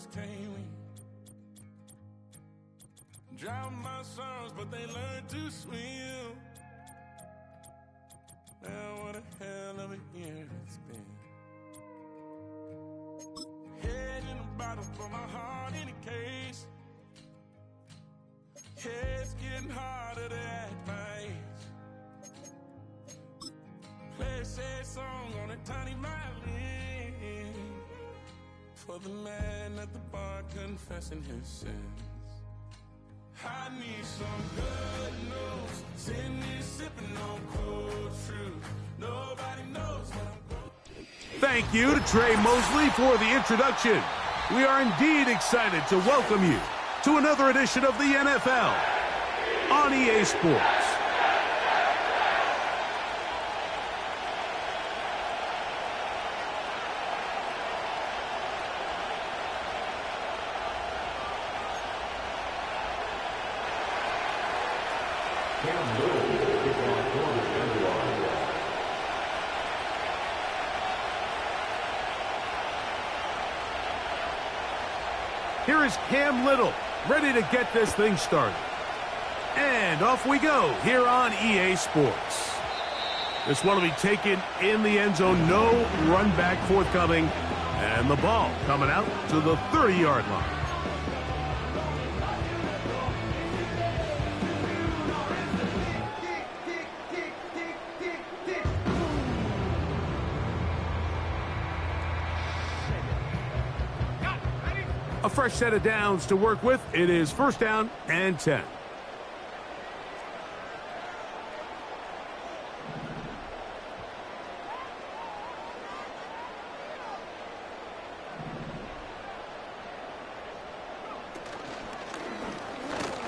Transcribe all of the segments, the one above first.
brothers can't win. Drown my sons, but they learned to swim. Now what a hell of a year it's been. Head in a bottle for my heart in a case. Yeah, it's getting harder to act my age. Play a sad song on a tiny violin for the man at the bar confessing his sins. I need some good news. Send me sipping on cold truth. Nobody knows what I'm going. Thank you to Trey Mosley for the introduction. We are indeed excited to welcome you to another edition of the NFL on EA Sports. Here is Cam Little, ready to get this thing started. And off we go here on EA Sports. This one will be taken in the end zone. No run back forthcoming. And the ball coming out to the 30-yard line. A fresh set of downs to work with. It is first down and 10.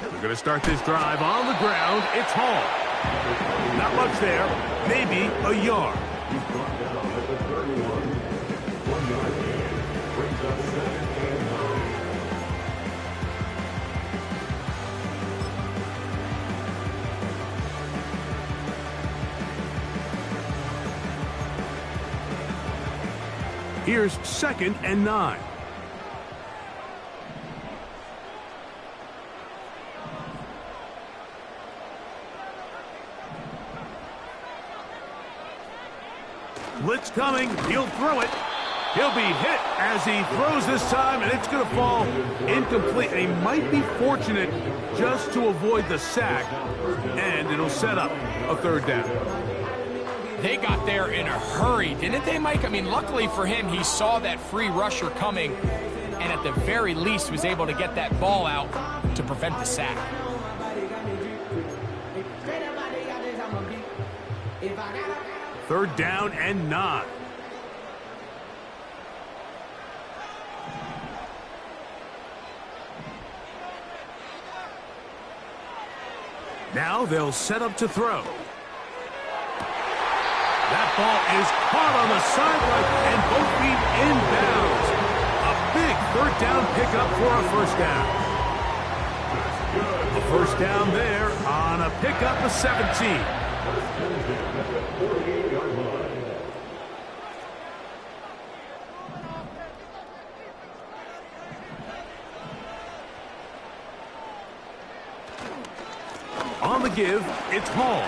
We're going to start this drive on the ground. It's Hall. Not much there. Maybe a yard. Here's 2nd and 9. Blitz coming. He'll throw it. He'll be hit as he throws this time, and it's going to fall incomplete. And he might be fortunate just to avoid the sack, and it'll set up a third down. They got there in a hurry, didn't they, Mike? I mean, luckily for him, he saw that free rusher coming, and at the very least was able to get that ball out to prevent the sack. Third down and 9. Now they'll set up to throw. That ball is caught on the sideline, and both feet inbounds. A big third down pickup for a first down. A first down there on a pickup of 17. On the give, it's Hall.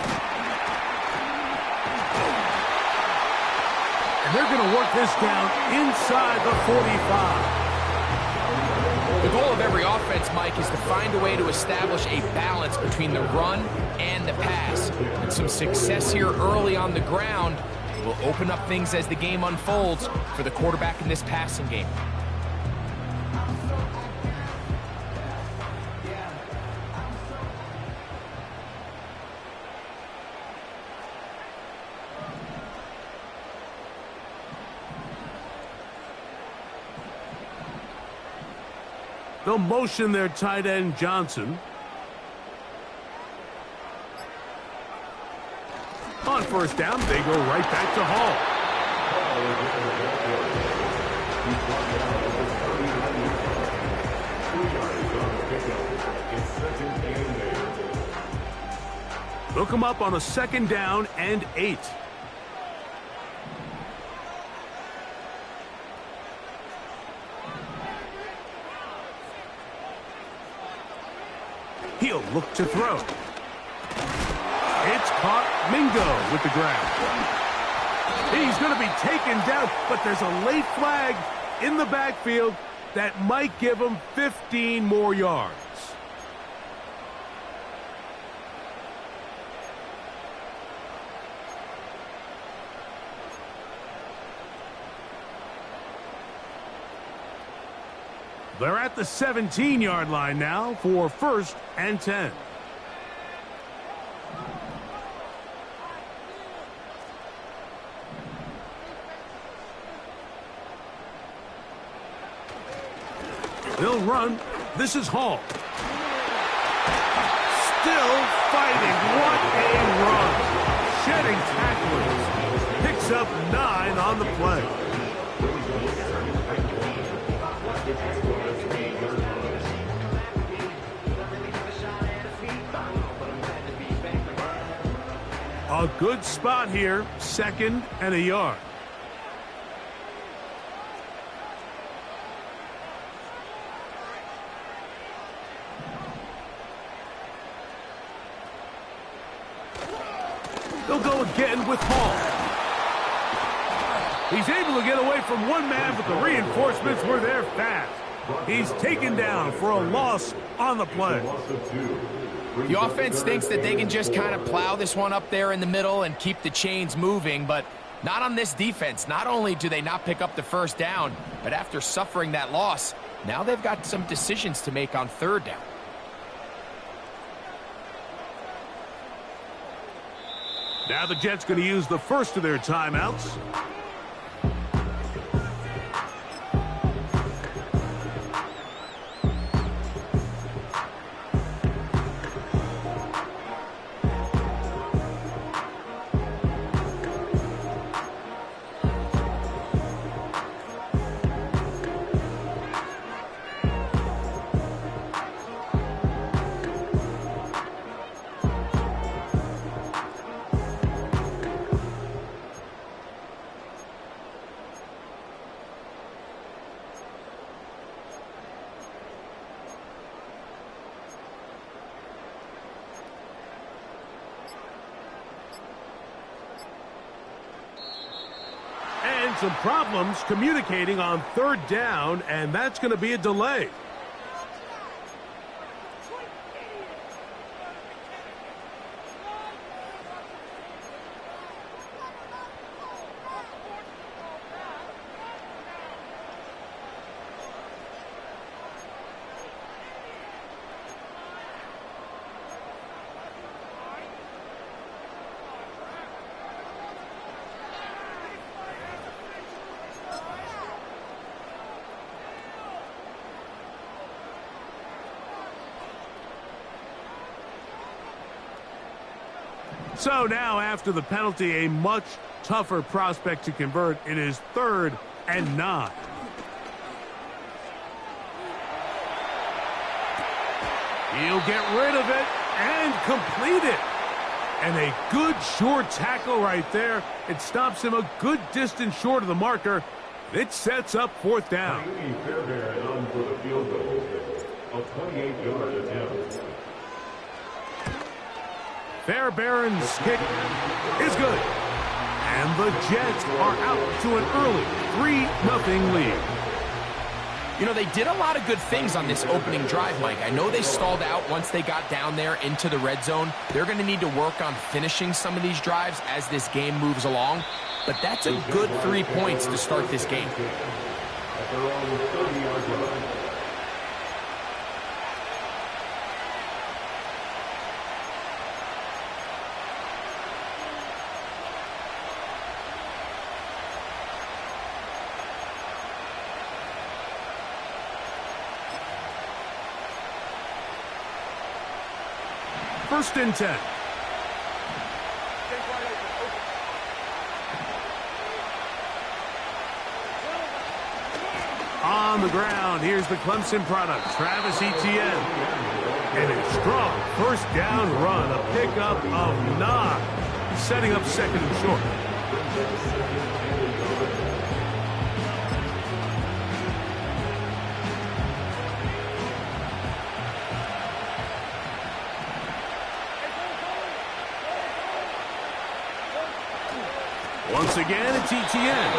And they're going to work this down inside the 45. The goal of every offense, Mike, is to find a way to establish a balance between the run and the pass. And some success here early on the ground will open up things as the game unfolds for the quarterback in this passing game. They'll motion their tight end, Johnson. On first down, they go right back to Hall. They'll come up on a 2nd down and 8. He'll look to throw. It's caught. Mingo with the grab. He's going to be taken down, but there's a late flag in the backfield that might give him 15 more yards. They're at the 17-yard line now for 1st and 10. They'll run. This is Hall. Still fighting. What a run. Shedding tacklers. Picks up 9 on the play. A good spot here. 2nd and a yard. They'll go again with Hall. He's able to get away from one man, but the reinforcements were there fast. He's taken down for a loss on the play. The offense thinks that they can just kind of plow this one up there in the middle and keep the chains moving, but not on this defense. Not only do they not pick up the 1st down, but after suffering that loss, now they've got some decisions to make on 3rd down. Now the Jets going to use the first of their timeouts. Some problems communicating on 3rd down, and that's going to be a delay. So now, after the penalty, a much tougher prospect to convert. It is 3rd and 9. He'll get rid of it and complete it. And a good short tackle right there. It stops him a good distance short of the marker. It sets up 4th down. Fairbairn's kick is good. And the Jets are out to an early 3-0 lead. You know, they did a lot of good things on this opening drive, Mike. I know they stalled out once they got down there into the red zone. They're going to need to work on finishing some of these drives as this game moves along. But that's a good 3 points to start this game. First and 10. On the ground, here's the Clemson product, Travis Etienne. And a strong 1st down run, a pickup of 9, setting up 2nd and short. Once again, it's Etienne.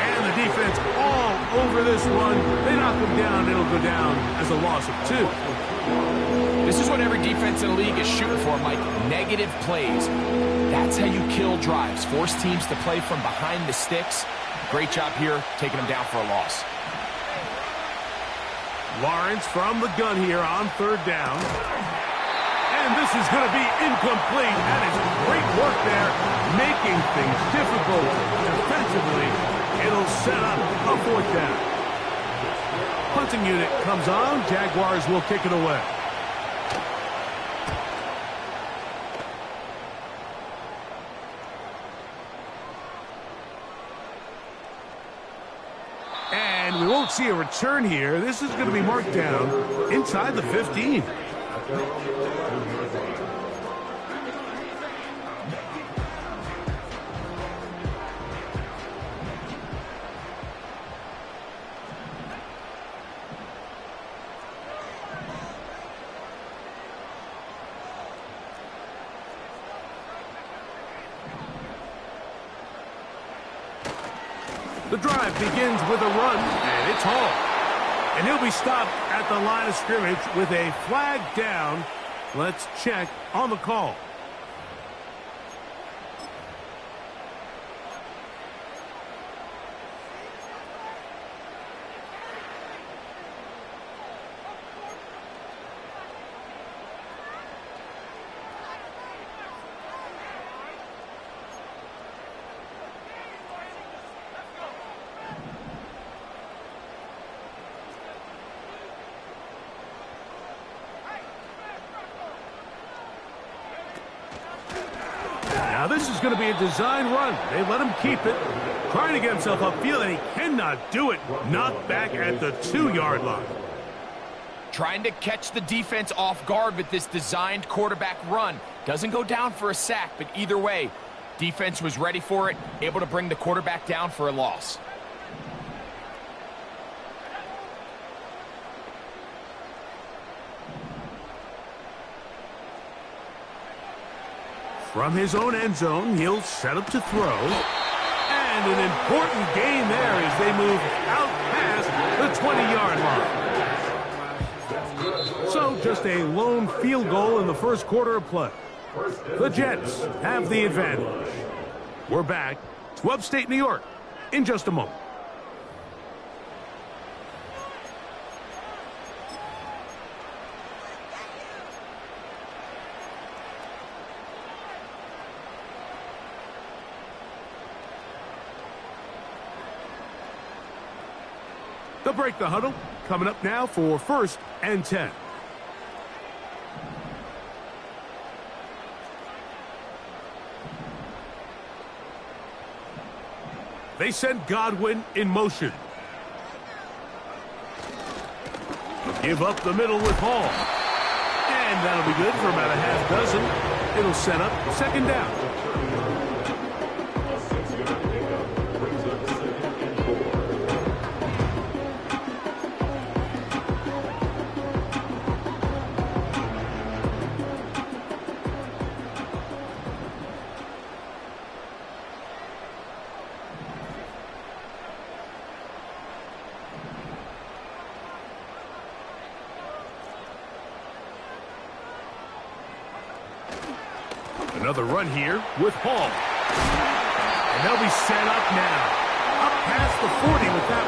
And the defense all over this one. They knock him down. It'll go down as a loss of 2. This is what every defense in the league is shooting for, Mike. Negative plays. That's how you kill drives. Force teams to play from behind the sticks. Great job here, taking them down for a loss. Lawrence from the gun here on 3rd down. And this is going to be incomplete. That is great work there, making things difficult defensively. It'll set up a 4th down. Punting unit comes on. Jaguars will kick it away. And we won't see a return here. This is going to be marked down inside the 15. The drive begins with a run, and it's Hall. And he'll be stopped at the line of scrimmage with a flag down. Let's check on the call. Now this is going to be a design run. They let him keep it. Trying to get himself upfield, and he cannot do it. Knocked back at the 2-yard line. Trying to catch the defense off guard with this designed quarterback run. Doesn't go down for a sack, but either way, defense was ready for it, able to bring the quarterback down for a loss. From his own end zone, he'll set up to throw. And an important gain there as they move out past the 20-yard line. So just a lone field goal in the first quarter of play. The Jets have the advantage. We're back to upstate New York in just a moment. They'll break the huddle. Coming up now for 1st and 10. They send Godwin in motion. Give up the middle with Hall. And that'll be good for about a half dozen. It'll set up 2nd down. Another run here with Hall. And they'll be set up now. Up past the 40 with that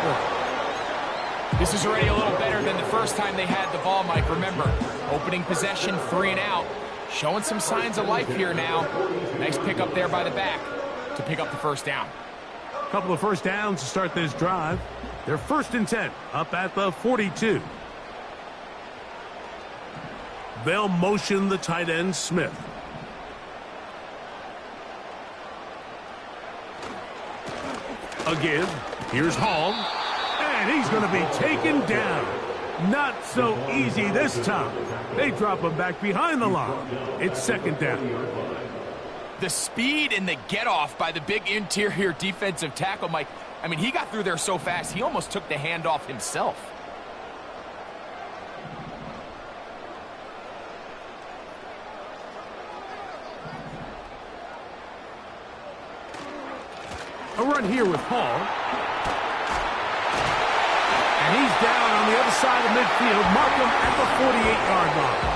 one. This is already a little better than the first time they had the ball, Mike. Remember, opening possession, 3 and out. Showing some signs of life here now. Nice pick up there by the back to pick up the 1st down. Couple of 1st downs to start this drive. They're 1st and 10 up at the 42. They'll motion the tight end, Smith. A give. Here's Hall. And he's going to be taken down. Not so easy this time. They drop him back behind the line. It's 2nd down. The speed and the get-off by the big interior defensive tackle, Mike. I mean, he got through there so fast, he almost took the handoff himself. run here with Hall. And he's down on the other side of midfield. Mark him at the 48-yard line.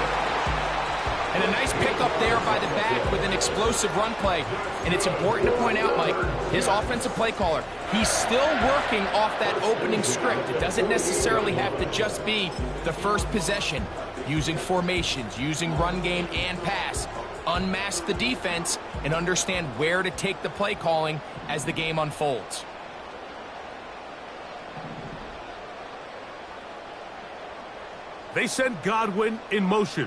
And a nice pickup there by the back with an explosive run play. And it's important to point out, Mike, his offensive play caller, he's still working off that opening script. It doesn't necessarily have to just be the first possession. Using formations, using run game and pass. Unmask the defense and understand where to take the play calling as the game unfolds. They send Godwin in motion.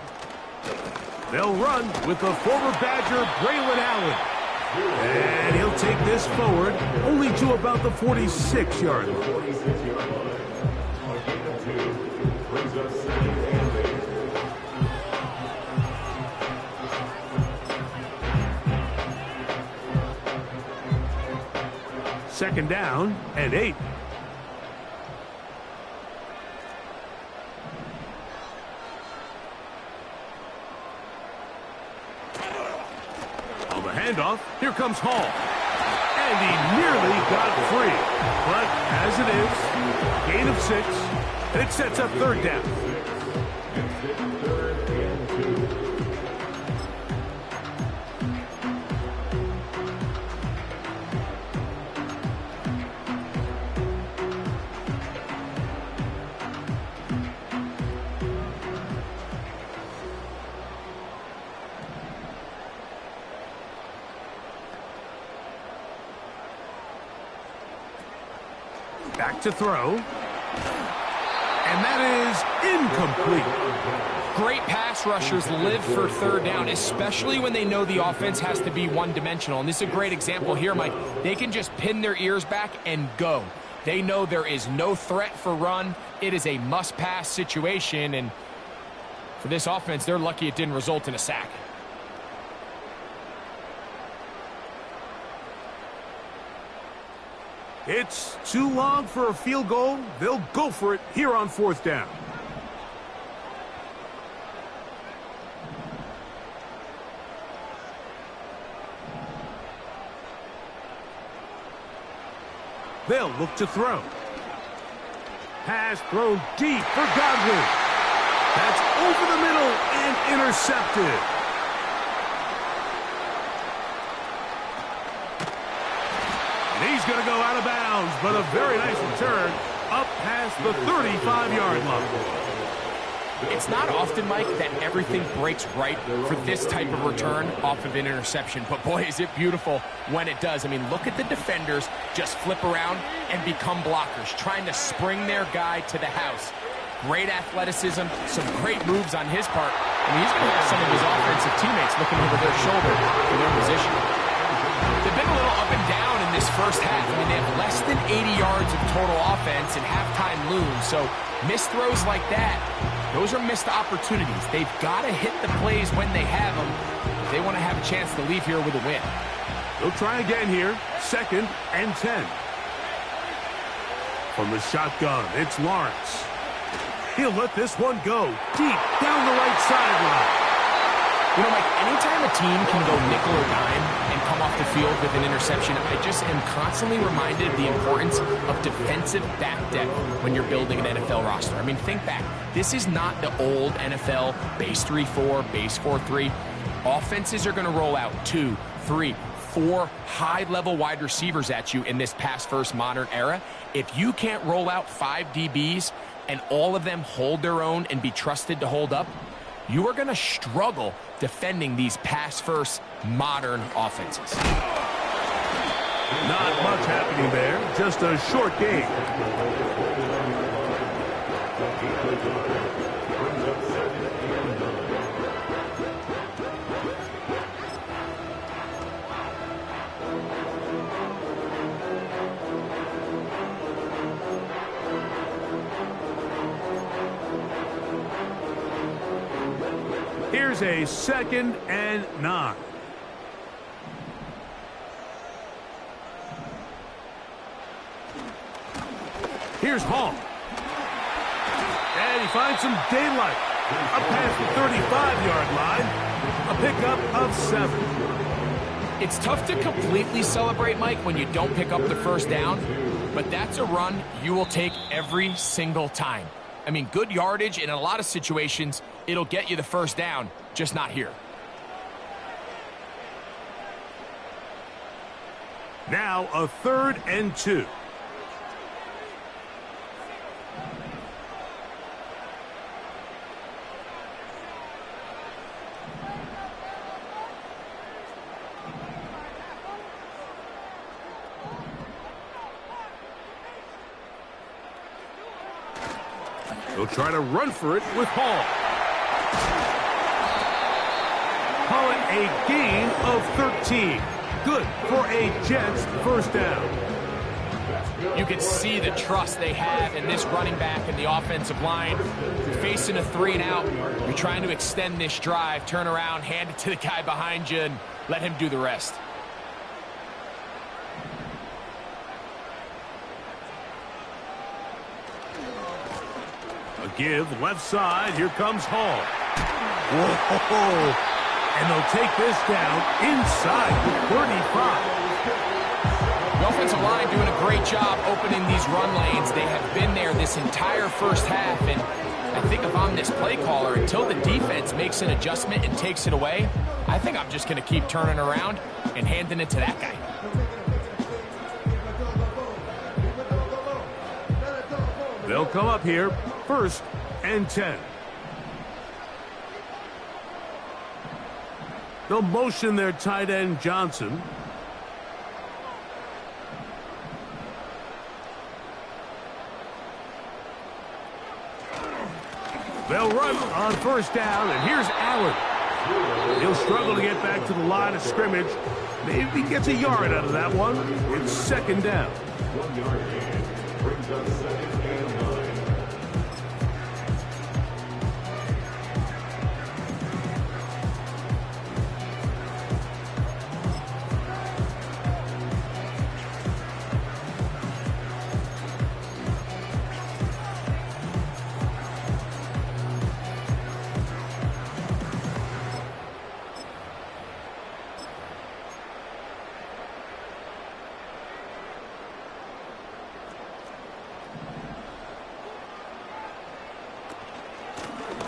They'll run with the former Badger, Braylon Allen. And he'll take this forward only to about the 46-yard line. Second down and 8. Handoff. Here comes Hall. And he nearly got free. But as it is, gain of 6. And it sets up third down. Back to throw. And that is incomplete. Great pass rushers live for third down, especially when they know the offense has to be one-dimensional. And this is a great example here, Mike. They can just pin their ears back and go. They know there is no threat for run. It is a must-pass situation. And for this offense, they're lucky it didn't result in a sack. It's too long for a field goal. They'll go for it here on fourth down. They'll look to throw. Pass thrown deep for Godwin. That's over the middle and intercepted. He's going to go out of bounds, but a very nice return up past the 35-yard line. It's not often, Mike, that everything breaks right for this type of return off of an interception. But, boy, is it beautiful when it does. I mean, look at the defenders just flip around and become blockers, trying to spring their guy to the house. Great athleticism, some great moves on his part. I mean, he's going to have some of his offensive teammates looking over their shoulder for their position. They've been a little up and down in this first half. I mean, they have less than 80 yards of total offense and halftime looms. So missed throws like that, those are missed opportunities. They've got to hit the plays when they have them if they want to have a chance to leave here with a win. They'll try again here. 2nd and 10. From the shotgun, it's Lawrence. He'll let this one go deep down the right sideline. You know, Mike, anytime a team can go nickel or dime and come off the field with an interception, I just am constantly reminded of the importance of defensive back depth when you're building an NFL roster. I mean, think back. This is not the old NFL base 3-4, base 4-3. Offenses are going to roll out 2, 3, 4 high-level wide receivers at you in this pass-first modern era. If you can't roll out 5 DBs and all of them hold their own and be trusted to hold up, you are going to struggle defending these pass-first modern offenses. Not much happening there, just a short game. Here's a 2nd and 9. Here's Hall. And he finds some daylight. Up past the 35-yard line. A pickup of 7. It's tough to completely celebrate, Mike, when you don't pick up the first down, but that's a run you will take every single time. I mean, good yardage, and in a lot of situations, it'll get you the first down, just not here. Now a 3rd and 2. He'll try to run for it with Hall. Call it a gain of 13. Good for a Jets first down. You can see the trust they have in this running back and the offensive line. You're facing a 3-and-out. You're trying to extend this drive, turn around, hand it to the guy behind you, and let him do the rest. A give, left side. Here comes Hall. Whoa! And they'll take this down inside the 35. The offensive line doing a great job opening these run lanes. They have been there this entire first half, and I think if I'm this play caller, until the defense makes an adjustment and takes it away, I think I'm just going to keep turning around and handing it to that guy. They'll come up here, 1st and 10. They'll motion their tight end, Johnson. They'll run on 1st down, and here's Allen. He'll struggle to get back to the line of scrimmage. Maybe he gets a yard out of that one. It's 2nd down. 1 yard gain brings us 2nd and 9.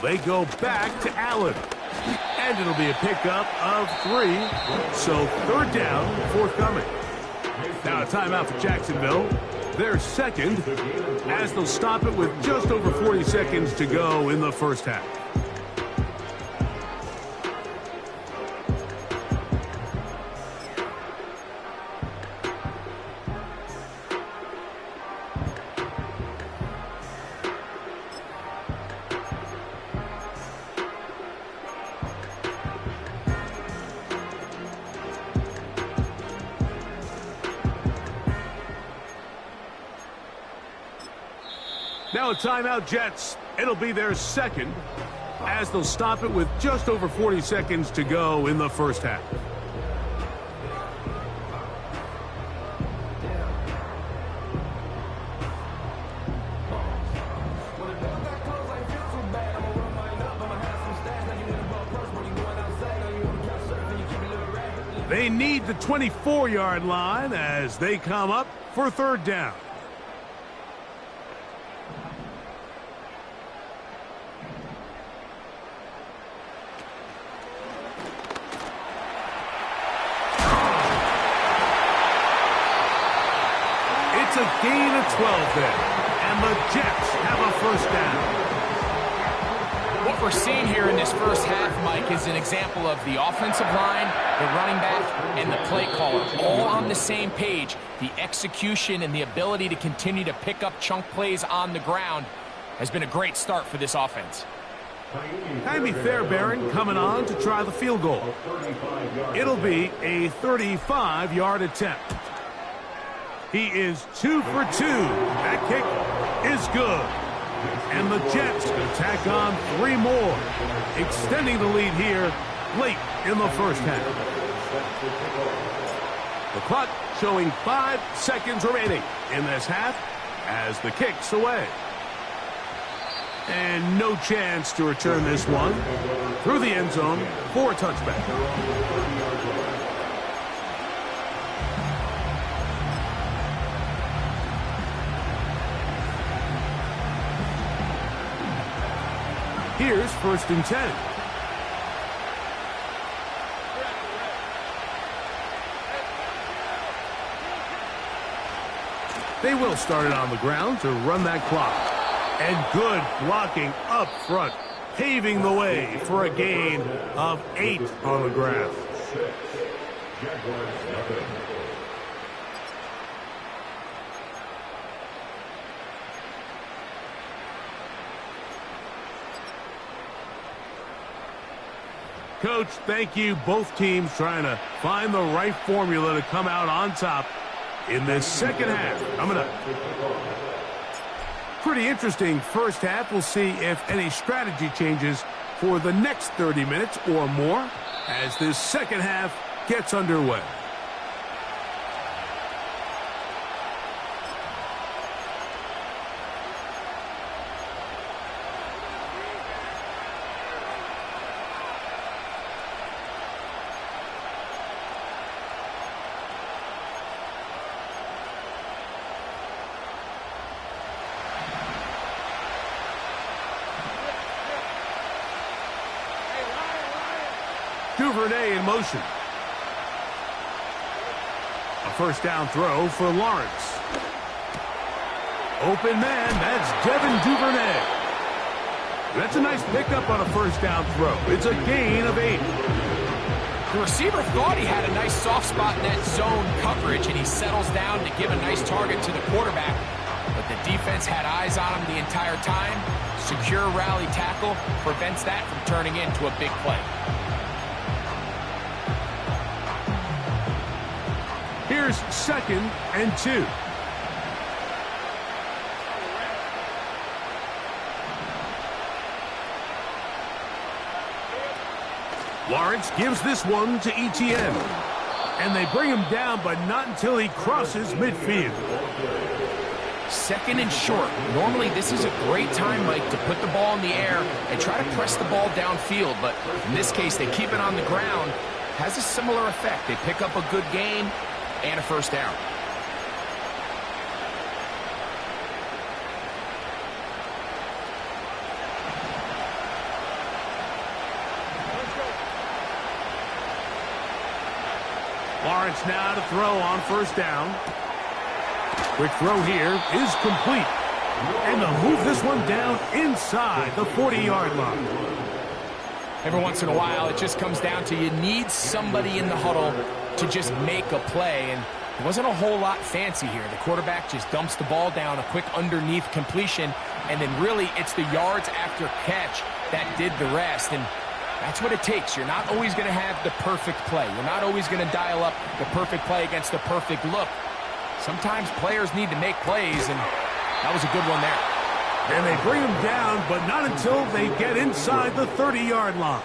They go back to Allen. And it'll be a pickup of 3. So 3rd down, forthcoming. Now a timeout for Jacksonville. Their 2nd, as they'll stop it with just over 40 seconds to go in the first half. Now a timeout, Jets. It'll be their 2nd, as they'll stop it with just over 40 seconds to go in the first half. They need the 24-yard line as they come up for 3rd down. It's a gain of 12 there, and the Jets have a 1st down. What we're seeing here in this first half, Mike, is an example of the offensive line, the running back, and the play caller all on the same page. The execution and the ability to continue to pick up chunk plays on the ground has been a great start for this offense. Jaime Fairbairn coming on to try the field goal. It'll be a 35-yard attempt. He is 2 for 2. That kick is good. And the Jets tack on 3 more, extending the lead here late in the first half. The clock showing 5 seconds remaining in this half as the kick's away. And no chance to return this one through the end zone for a touchback. Here's 1st and 10. They will start it on the ground to run that clock. And good blocking up front, paving the way for a gain of 8 on the ground. Jaguars nothing. Coach, thank you. Both teams trying to find the right formula to come out on top in this second half. Coming up. Pretty interesting first half. We'll see if any strategy changes for the next 30 minutes or more as this second half gets underway. Duvernay in motion. A first down throw for Lawrence. Open man, that's Devin Duvernay. That's a nice pickup on a first down throw. It's a gain of 8. The receiver thought he had a nice soft spot in that zone coverage, and he settles down to give a nice target to the quarterback. But the defense had eyes on him the entire time. Secure rally tackle prevents that from turning into a big play. Here's 2nd and 2. Lawrence gives this one to Etienne. And they bring him down, but not until he crosses midfield. 2nd and short. Normally, this is a great time, Mike, to put the ball in the air and try to press the ball downfield. But in this case, they keep it on the ground. Has a similar effect. They pick up a good gain and a first down. Lawrence now to throw on first down. Quick throw here is complete. And they'll move this one down inside the 40-yard line. Every once in a while, it just comes down to you need somebody in the huddle to just make a play. And it wasn't a whole lot fancy here. The quarterback just dumps the ball down, a quick underneath completion, and then really it's the yards after catch that did the rest. And that's what it takes. You're not always going to have the perfect play. You're not always going to dial up the perfect play against the perfect look. Sometimes players need to make plays, and that was a good one there. And they bring him down, but not until they get inside the 30-yard line.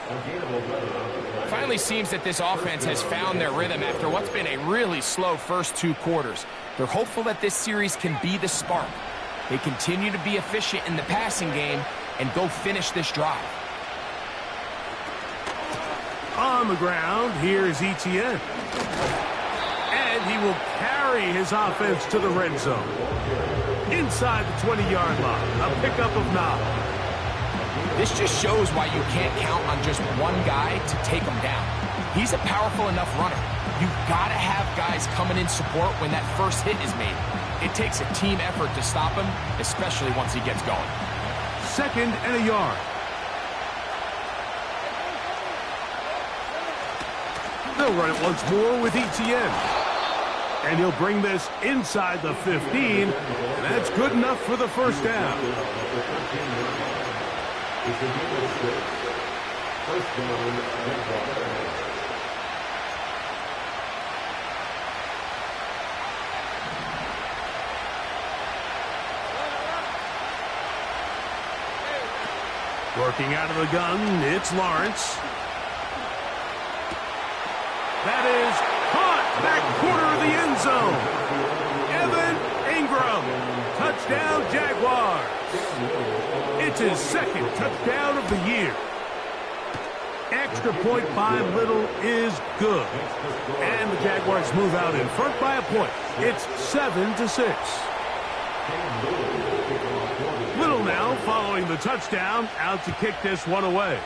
Finally seems that this offense has found their rhythm after what's been a really slow first 2 quarters. They're hopeful that this series can be the spark. They continue to be efficient in the passing game and go finish this drive. On the ground, here's Etienne. And he will carry his offense to the red zone. Inside the 20-yard line, a pickup of 9. This just shows why you can't count on just one guy to take him down. He's a powerful enough runner. You've got to have guys coming in support when that first hit is made. It takes a team effort to stop him, especially once he gets going. 2nd and a yard. They'll run it once more with Etienne. And he'll bring this inside the 15. And that's good enough for the first down. Working out of the gun, it's Lawrence. That is caught back corner of the end zone. Evan Ingram, touchdown Jaguars. It's his 2nd touchdown of the year. Extra point by Little is good. And the Jaguars move out in front by a point. It's 7-6. Little now following the touchdown, out to kick this one away.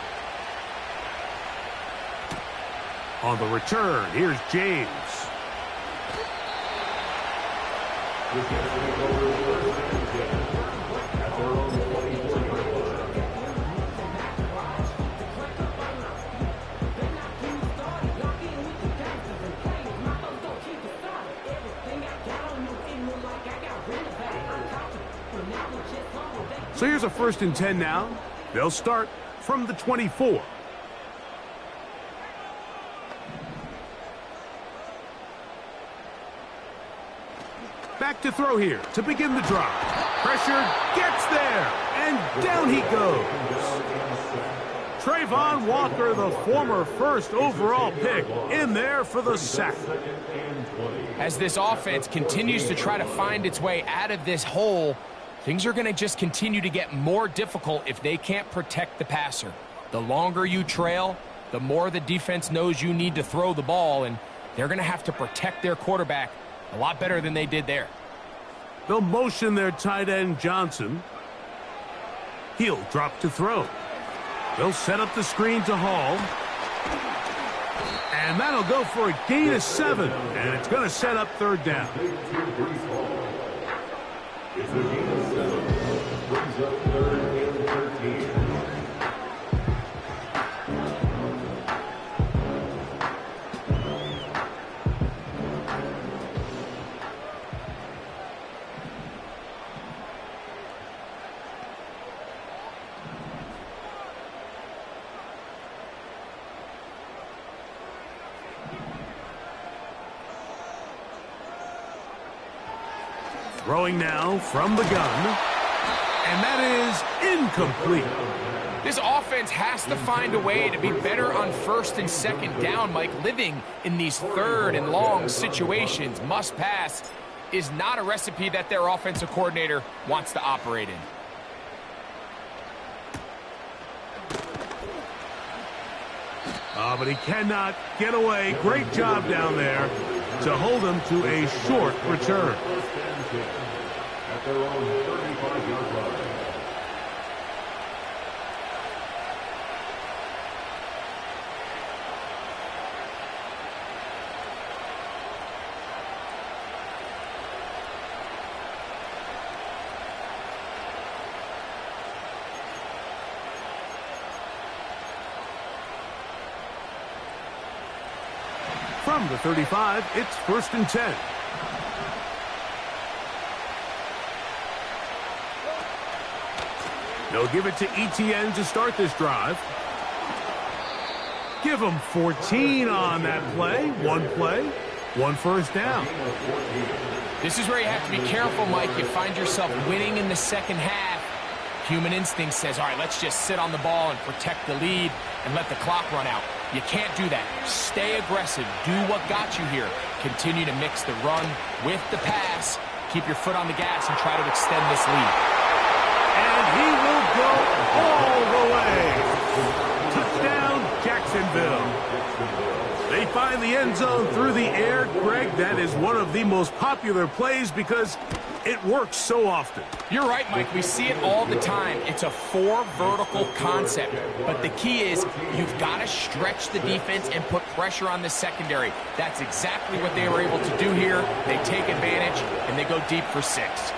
On the return, here's James. So here's a 1st and 10 now. They'll start from the 24. Back to throw here to begin the drive. Pressure gets there, and down he goes. Trayvon Walker, the former 1st overall pick, in there for the sack. As this offense continues to try to find its way out of this hole, things are going to just continue to get more difficult if they can't protect the passer. The longer you trail, the more the defense knows you need to throw the ball, and they're going to have to protect their quarterback a lot better than they did there. They'll motion their tight end Johnson. He'll drop to throw. They'll set up the screen to Hall. And that'll go for a gain of 7, and it's going to set up 3rd down. It's a gain of 7. Brings up 3rd and 13. Throwing now from the gun, and that is incomplete. This offense has to find a way to be better on 1st and 2nd down, Mike. Living in these 3rd and long situations, must pass, is not a recipe that their offensive coordinator wants to operate in. But he cannot get away. Great job down there to hold him to a short return. At their own 35-yard line. From the 35, it's 1st and 10. They'll give it to Etienne to start this drive. Give him 14 on that play. One 1st down. This is where you have to be careful, Mike. You find yourself winning in the 2nd half. Human instinct says, all right, let's just sit on the ball and protect the lead and let the clock run out. You can't do that. Stay aggressive. Do what got you here. Continue to mix the run with the pass. Keep your foot on the gas and try to extend this lead. And he will go all the way. Touchdown, Jacksonville. They find the end zone through the air. Greg, that is one of the most popular plays because it works so often. You're right, Mike. We see it all the time. It's a 4 vertical concept. But the key is you've got to stretch the defense and put pressure on the secondary. That's exactly what they were able to do here. They take advantage, and they go deep for 6.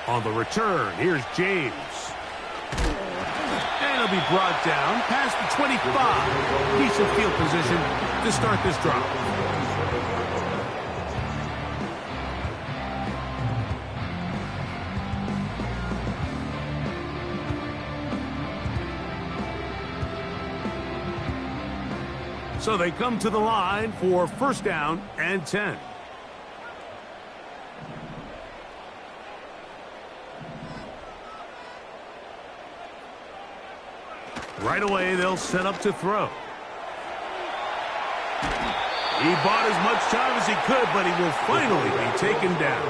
On the return, here's James. And he'll be brought down past the 25. Decent field position to start this drive. So they come to the line for 1st down and 10. Right away, they'll set up to throw. He bought as much time as he could, but he will finally be taken down.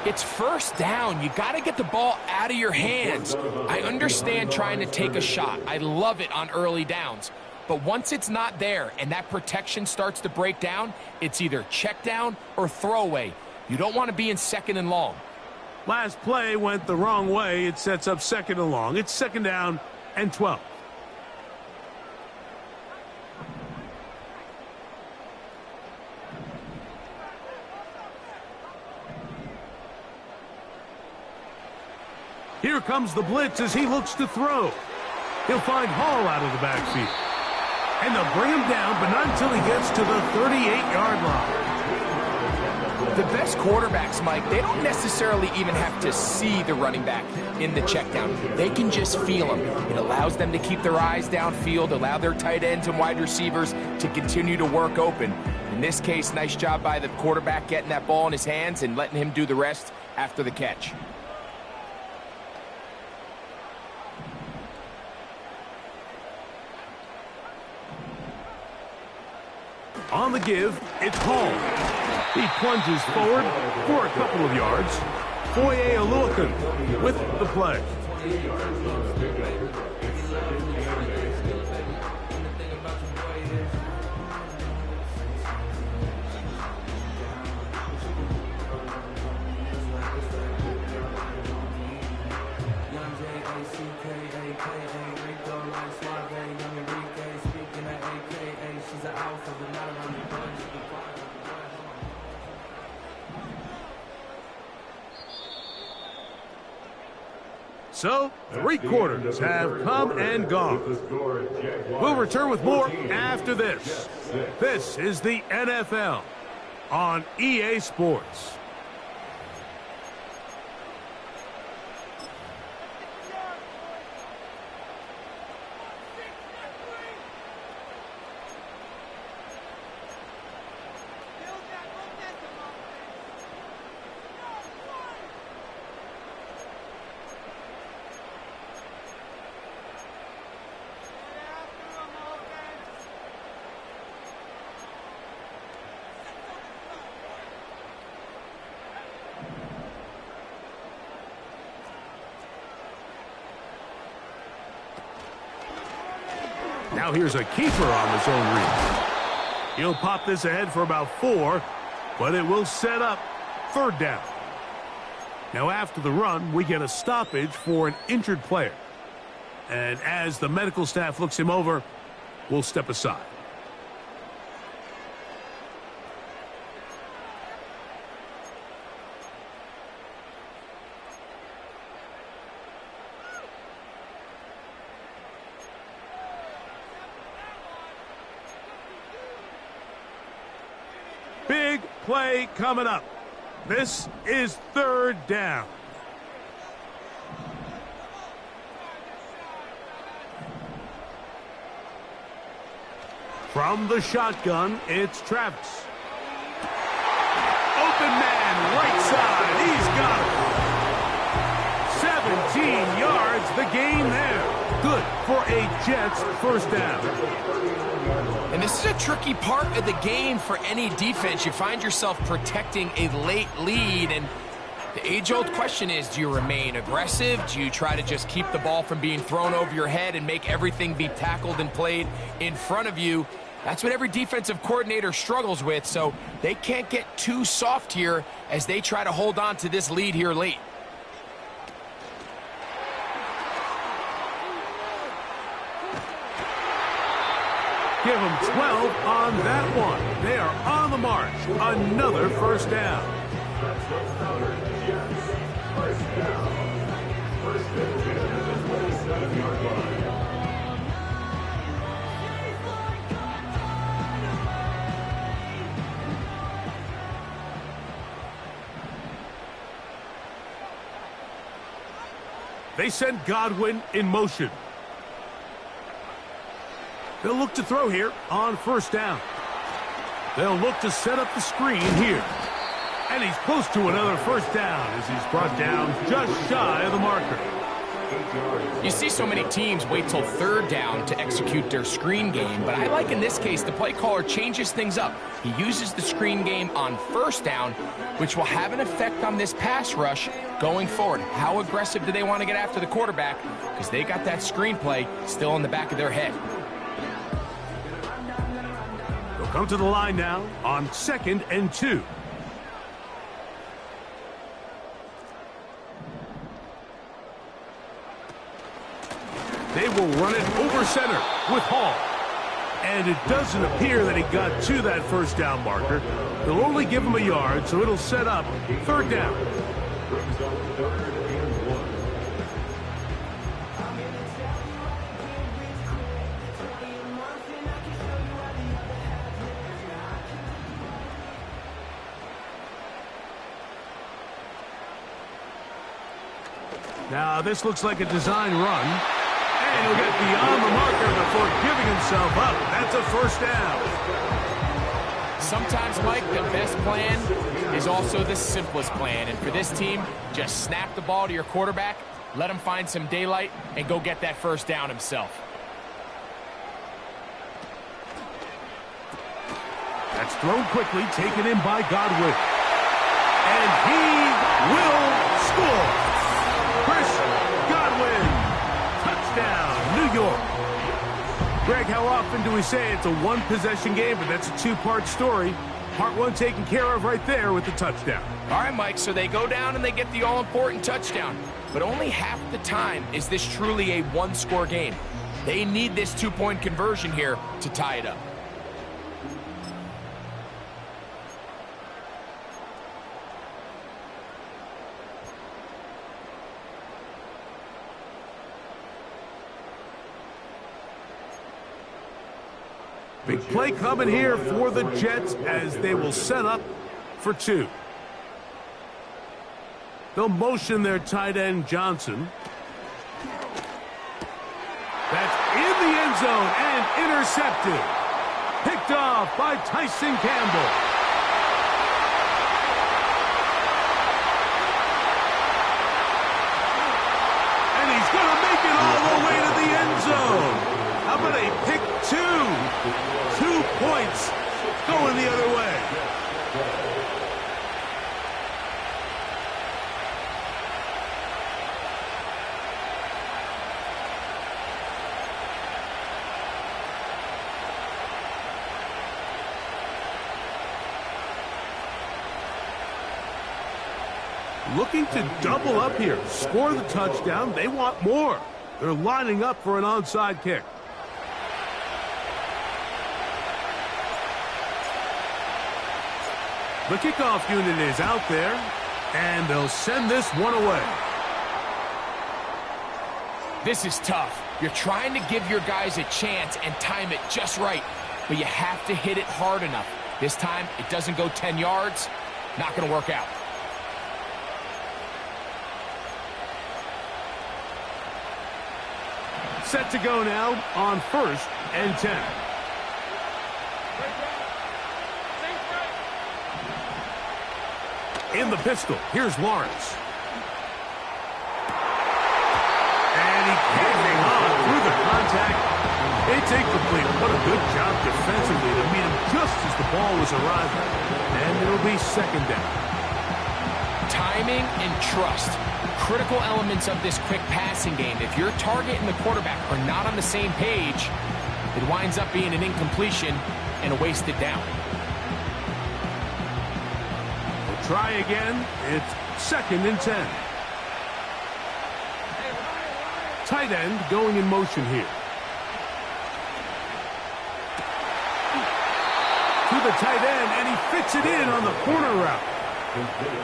It's 1st down. You got to get the ball out of your hands. I understand trying to take a shot. I love it on early downs. But once it's not there and that protection starts to break down, it's either check down or throwaway. You don't want to be in 2nd and long. Last play went the wrong way. It sets up 2nd and long. It's 2nd down and 12. Here comes the blitz as he looks to throw. He'll find Hall out of the backfield. And they'll bring him down, but not until he gets to the 38-yard line. The best quarterbacks, Mike, they don't necessarily even have to see the running back in the check down. They can just feel him. It allows them to keep their eyes downfield, allow their tight ends and wide receivers to continue to work open. In this case, nice job by the quarterback getting that ball in his hands and letting him do the rest after the catch. On the give, it's Hall. He plunges forward for a couple of yards. Foye Oluokun with the play. So, 3 quarters have come and gone. We'll return with more after this. This is the NFL on EA Sports. Now here's a keeper on the zone read. He'll pop this ahead for about 4, but it will set up 3rd down. Now after the run, we get a stoppage for an injured player. And as the medical staff looks him over, we'll step aside. Big play coming up. This is 3rd down. From the shotgun, it's Travis. Open man, right side. He's got it. 17 yards, the gain there. Good for a Jets 1st down. And this is a tricky part of the game for any defense. You find yourself protecting a late lead, and the age-old question is, do you remain aggressive? Do you try to just keep the ball from being thrown over your head and make everything be tackled and played in front of you? That's what every defensive coordinator struggles with, so they can't get too soft here as they try to hold on to this lead here late. Give them 12 on that one. They are on the march. Another 1st down. They send Godwin in motion. They'll look to throw here on 1st down. They'll look to set up the screen here. And he's close to another 1st down as he's brought down just shy of the marker. You see so many teams wait till 3rd down to execute their screen game, but I like in this case the play caller changes things up. He uses the screen game on 1st down, which will have an effect on this pass rush going forward. How aggressive do they want to get after the quarterback? Because they got that screen play still in the back of their head. come to the line now on 2nd and 2. They will run it over center with Hall. And it doesn't appear that he got to that first down marker. They'll only give him a yard, so it'll set up 3rd down. Brings up 3rd and 1. Now, this looks like a design run. And he'll get beyond the marker before giving himself up. That's a 1st down. Sometimes, Mike, the best plan is also the simplest plan. And for this team, just snap the ball to your quarterback, let him find some daylight, and go get that 1st down himself. That's thrown quickly, taken in by Godwin. And he will score. Chris Godwin. Touchdown, New York. Greg, how often do we say it's a one-possession game, but that's a two-part story? Part one taken care of right there with the touchdown. All right, Mike, so they go down and they get the all-important touchdown. But only half the time is this truly a one-score game. They need this two-point conversion here to tie it up. Big play coming here for the Jets as they will set up for 2. They'll motion their tight end, Johnson. That's in the end zone and intercepted. Picked off by Tyson Campbell. And he's going to make it all the way to the end zone. How about a pick 2? 2 points going the other way. Looking to double up here, score the touchdown. They want more. They're lining up for an onside kick. The kickoff unit is out there, and they'll send this one away. This is tough. You're trying to give your guys a chance and time it just right, but you have to hit it hard enough. This time, it doesn't go 10 yards. Not going to work out. Set to go now on 1st and 10. In the pistol, here's Lawrence. And he can't hang on through the contact. It's incomplete. What a good job defensively to meet him just as the ball was arriving. And it'll be 2nd down. Timing and trust. Critical elements of this quick passing game. If your target and the quarterback are not on the same page, it winds up being an incompletion and a wasted down. Try again. It's 2nd and 10. Tight end going in motion here. To the tight end, and he fits it in on the corner route.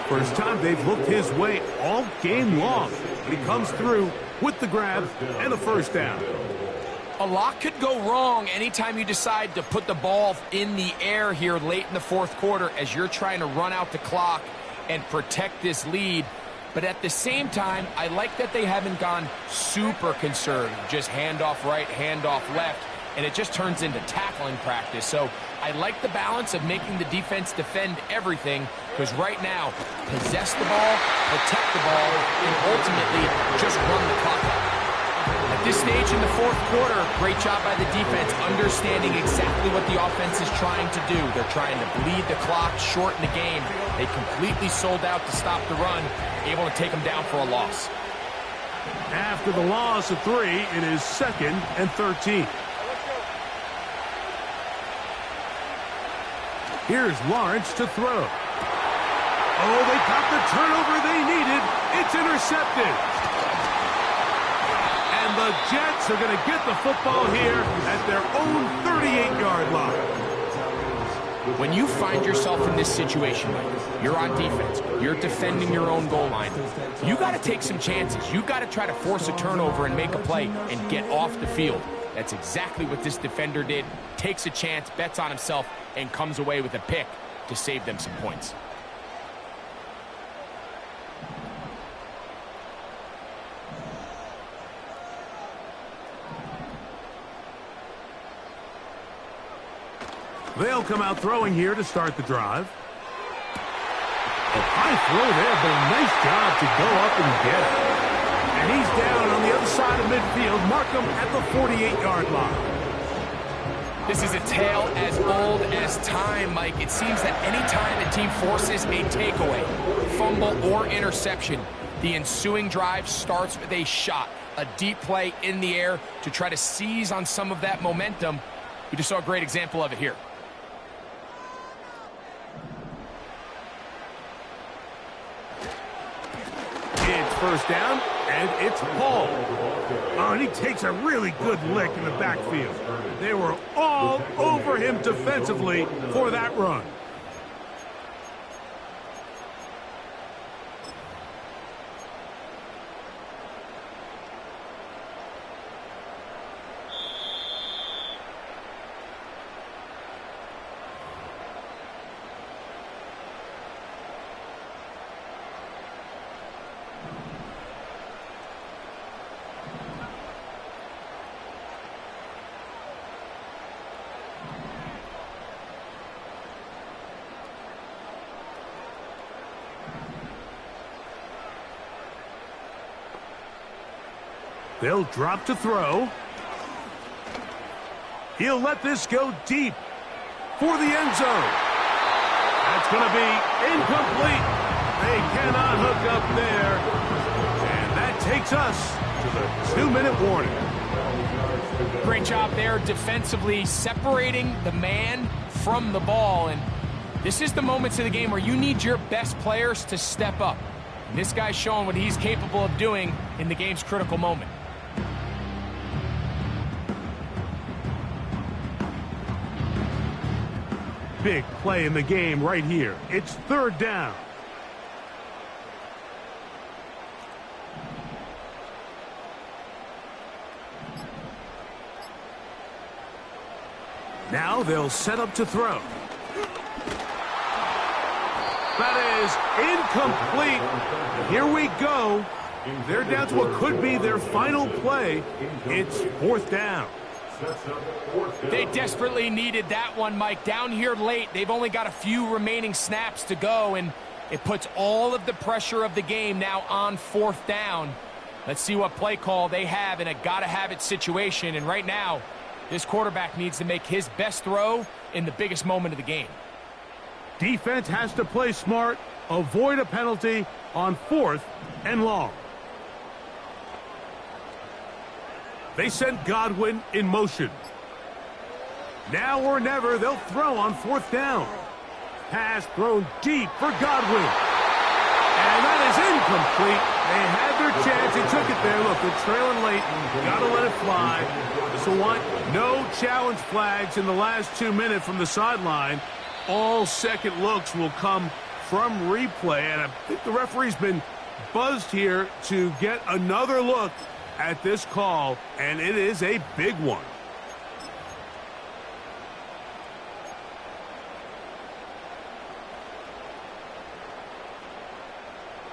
First time they've looked his way all game long. He comes through with the grab and a 1st down. A lot could go wrong anytime you decide to put the ball in the air here late in the 4th quarter as you're trying to run out the clock and protect this lead. But at the same time, I like that they haven't gone super conservative. Just handoff right, handoff left, and it just turns into tackling practice. So I like the balance of making the defense defend everything, because right now, possess the ball, protect the ball, and ultimately just run the clock out. At this stage in the 4th quarter, great job by the defense, understanding exactly what the offense is trying to do. They're trying to bleed the clock, shorten the game. They completely sold out to stop the run, able to take them down for a loss. After the loss of 3, it is 2nd and 13. Here's Lawrence to throw. Oh, they got the turnover they needed. It's intercepted. And the Jets are going to get the football here at their own 38-yard line. When you find yourself in this situation, you're on defense, you're defending your own goal line, you got to take some chances. You got to try to force a turnover and make a play and get off the field. That's exactly what this defender did. Takes a chance, bets on himself, and comes away with a pick to save them some points. They'll come out throwing here to start the drive. A high throw there, but a nice job to go up and get it. And he's down on the other side of midfield. Mark him at the 48-yard line. This is a tale as old as time, Mike. It seems that any time a team forces a takeaway, fumble, or interception, the ensuing drive starts with a shot, a deep play in the air to try to seize on some of that momentum. We just saw a great example of it here. It's first down, and it's Paul. Oh, and he takes a really good lick in the backfield. They were all over him defensively for that run. They'll drop to throw. He'll let this go deep for the end zone. That's going to be incomplete. They cannot hook up there. And that takes us to the 2-minute warning. Great job there defensively, separating the man from the ball. And this is the moments of the game where you need your best players to step up. And this guy's showing what he's capable of doing in the game's critical moment. Big play in the game right here. It's third down. Now they'll set up to throw. That is incomplete. Here we go. They're down to what could be their final play. It's fourth down. They desperately needed that one, Mike. Down here late, they've only got a few remaining snaps to go, and it puts all of the pressure of the game now on fourth down. Let's see what play call they have in a gotta-have-it situation, and right now, this quarterback needs to make his best throw in the biggest moment of the game. Defense has to play smart, avoid a penalty on fourth and long. They send Godwin in motion. Now or never, they'll throw on fourth down. Pass thrown deep for Godwin. And that is incomplete. They had their chance. They took it there. Look, they're trailing late. Got to let it fly. This will want no challenge flags in the last 2 minutes from the sideline. All second looks will come from replay. And I think the referee's been buzzed here to get another look at this call, and it is a big one.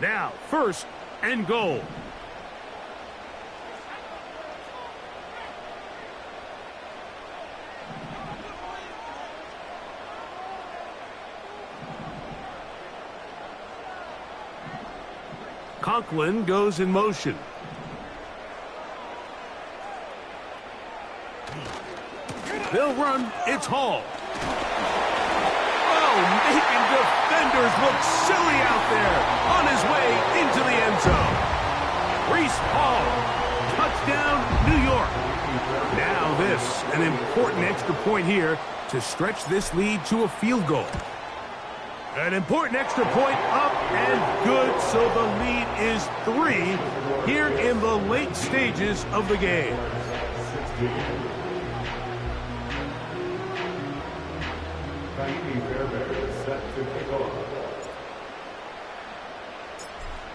Now, first and goal. Conklin goes in motion. They'll run. It's Hall. Oh, making defenders look silly out there on his way into the end zone. Breece Hall Touchdown, New York. Now this, an important extra point here to stretch this lead to a field goal. An important extra point up and good, so the lead is 3 here in the late stages of the game.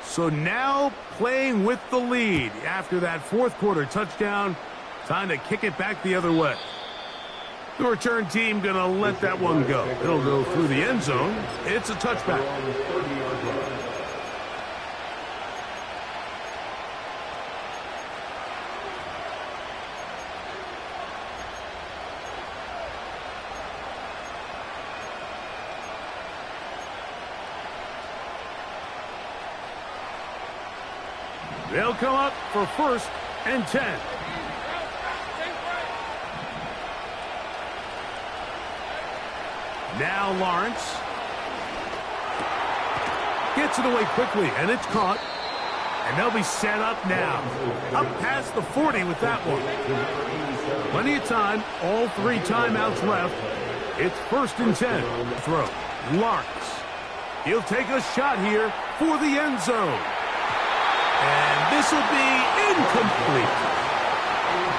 So now playing with the lead after that fourth quarter touchdown. Time to kick it back the other way. The return team going to let that one go. It'll go through the end zone. It's a touchback. They'll come up for 1st and 10. Now Lawrence gets it away quickly, and it's caught. And they'll be set up now. Up past the 40 with that one. Plenty of time. All 3 timeouts left. It's 1st and 10. Throw. Lawrence. He'll take a shot here for the end zone. And this will be incomplete.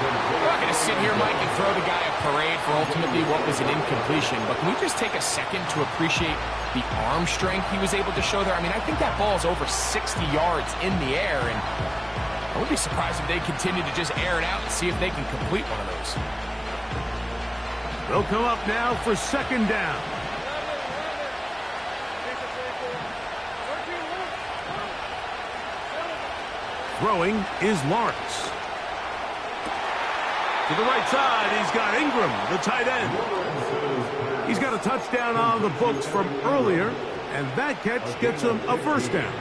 We're not going to sit here, Mike, and throw the guy a parade for ultimately what was an incompletion, but can we just take a second to appreciate the arm strength he was able to show there? I mean, I think that ball is over 60 yards in the air, and I wouldn't be surprised if they continue to just air it out and see if they can complete one of those. They'll come up now for 2nd down. Throwing is Lawrence. To the right side, he's got Ingram, the tight end. He's got a touchdown on the books from earlier, and that catch gets him a 1st down.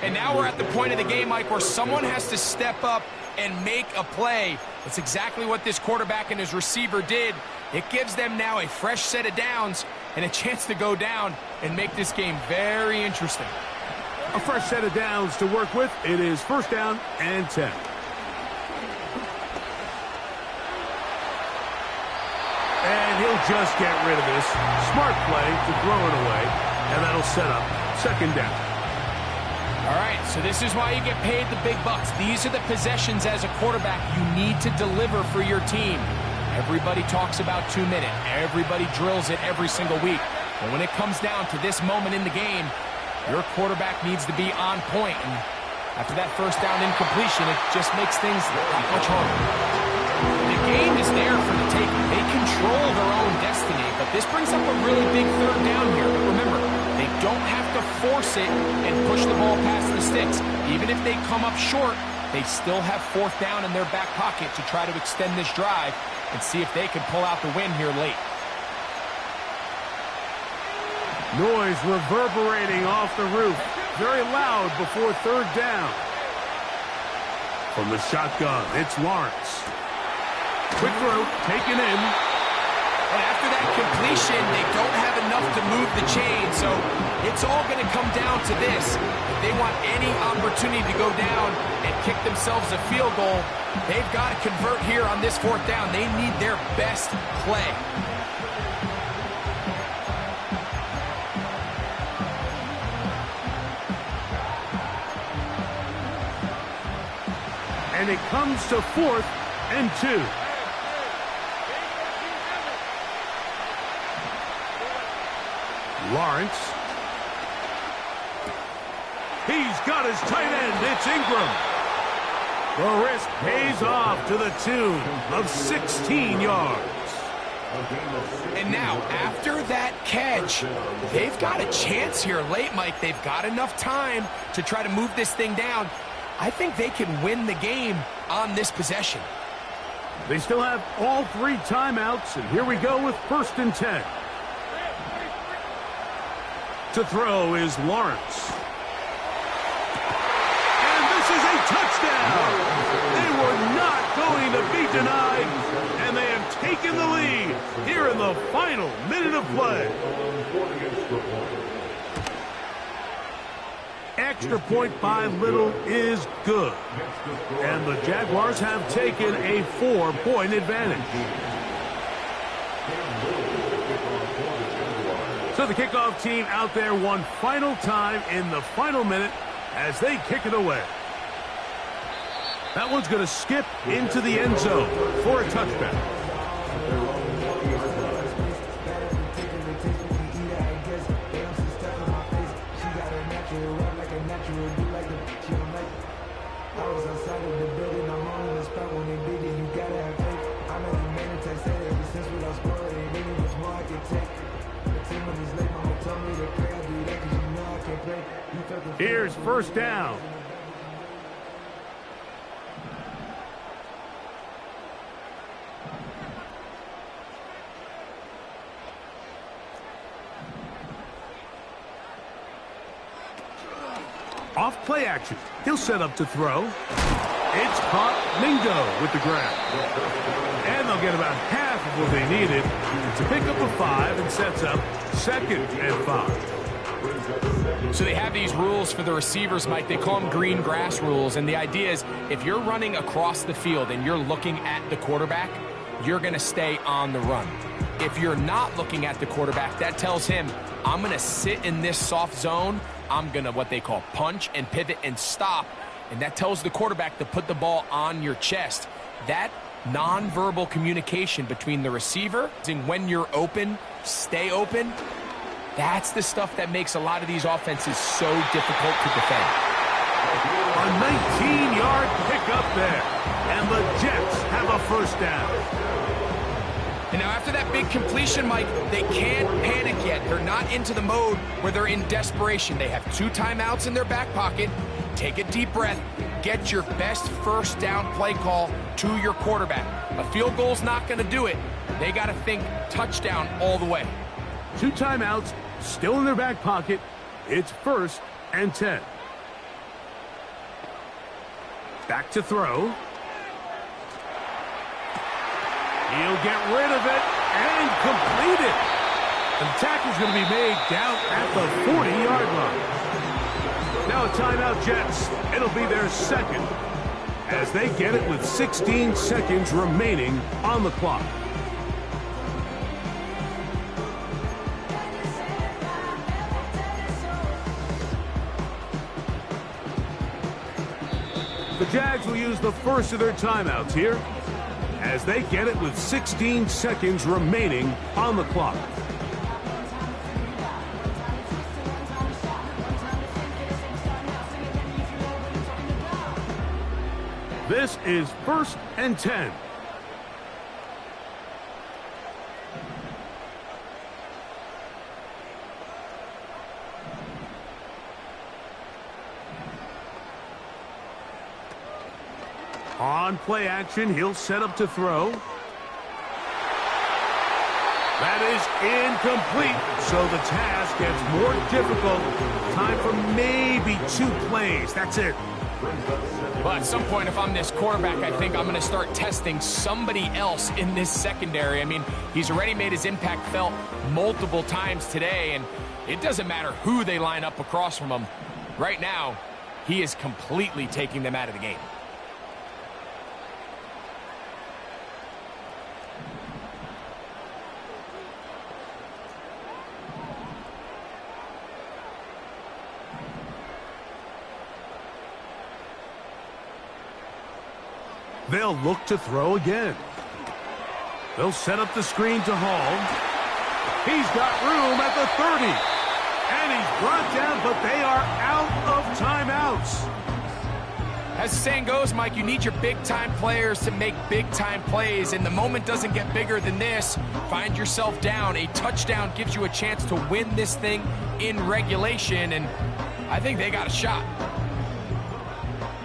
And now we're at the point of the game, Mike, where someone has to step up and make a play. That's exactly what this quarterback and his receiver did. It gives them now a fresh set of downs and a chance to go down and make this game very interesting. A fresh set of downs to work with. It is 1st down and 10. And he'll just get rid of this. Smart play to throw it away. And that'll set up 2nd down. All right, so this is why you get paid the big bucks. These are the possessions as a quarterback you need to deliver for your team. Everybody talks about 2-minute. Everybody drills it every single week. But when it comes down to this moment in the game, your quarterback needs to be on point. And after that 1st down incompletion, it just makes things that much harder. The game is there for the taking. They control their own destiny, but this brings up a really big 3rd down here. But remember, they don't have to force it and push the ball past the sticks. Even if they come up short, they still have 4th down in their back pocket to try to extend this drive and see if they can pull out the win here late. Noise reverberating off the roof. Very loud before 3rd down. From the shotgun, it's Lawrence. Quick throw, taken in. And after that completion, they don't have enough to move the chain, so it's all going to come down to this. If they want any opportunity to go down and kick themselves a field goal, they've got to convert here on this 4th down. They need their best play. And it comes to 4th and 2. Lawrence. He's got his tight end. It's Ingram. The risk pays off to the tune of 16 yards. And now, after that catch, they've got a chance here late, Mike. They've got enough time to try to move this thing down. I think they can win the game on this possession. They still have all 3 timeouts, and here we go with 1st and 10. To throw is Lawrence. And this is a touchdown! They were not going to be denied, and they have taken the lead here in the final minute of play. extra point by Little is good. And the Jaguars have taken a 4-point advantage. So the kickoff team out there one final time in the final minute as they kick it away. That one's going to skip into the end zone for a touchback. Here's first down. Off play action. He'll set up to throw. It's caught. Mingo with the grab. And they'll get about half of what they needed to pick up a 5 and sets up 2nd and 5. So they have these rules for the receivers, Mike. They call them green grass rules. And the idea is if you're running across the field and you're looking at the quarterback, you're going to stay on the run. If you're not looking at the quarterback, that tells him, I'm going to sit in this soft zone. I'm going to what they call punch and pivot and stop. And that tells the quarterback to put the ball on your chest. That nonverbal communication between the receiver and when you're open, stay open, that's the stuff that makes a lot of these offenses so difficult to defend. A 19-yard pickup there, and the Jets have a first down. And now after that big completion, Mike, they can't panic yet. They're not into the mode where they're in desperation. They have 2 timeouts in their back pocket. Take a deep breath. Get your best first down play call to your quarterback. A field goal's not going to do it. They got to think touchdown all the way. 2 timeouts, still in their back pocket. It's 1st and 10. Back to throw. He'll get rid of it and complete it. The tackle's going to be made down at the 40-yard line. Now a timeout, Jets. It'll be their 2nd as they get it with 16 seconds remaining on the clock. The Jags will use the first of their timeouts here as they get it with 16 seconds remaining on the clock. This is 1st and 10. On play action, he'll set up to throw. That is incomplete, so the task gets more difficult. Time for maybe 2 plays. That's it. Well, at some point, if I'm this quarterback, I think I'm going to start testing somebody else in this secondary. I mean, he's already made his impact felt multiple times today, and it doesn't matter who they line up across from him. Right now, he is completely taking them out of the game. They'll look to throw again. They'll set up the screen to Hall. He's got room at the 30. And he's brought down, but they are out of timeouts. As the saying goes, Mike, you need your big-time players to make big-time plays, and the moment doesn't get bigger than this. Find yourself down. A touchdown gives you a chance to win this thing in regulation, and I think they got a shot.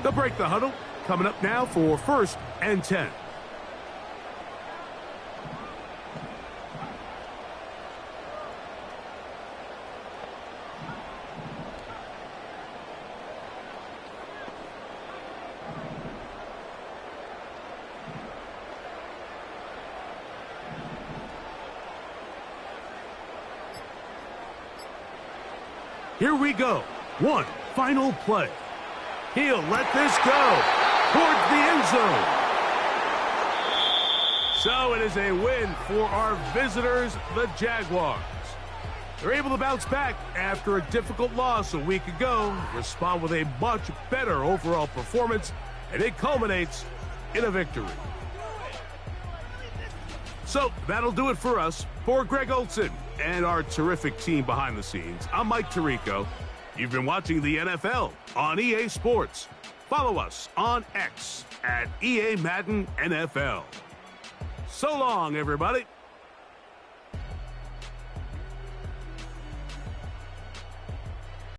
They'll break the huddle. Coming up now for 1st and 10. Here we go. One final play. He'll let this go towards the end zone. So it is a win for our visitors, the Jaguars. They're able to bounce back after a difficult loss a week ago, respond with a much better overall performance, and it culminates in a victory. So that'll do it for us. For Greg Olsen and our terrific team behind the scenes, I'm Mike Tirico. You've been watching the NFL on EA Sports. Follow us on X at EA Madden NFL. So long, everybody.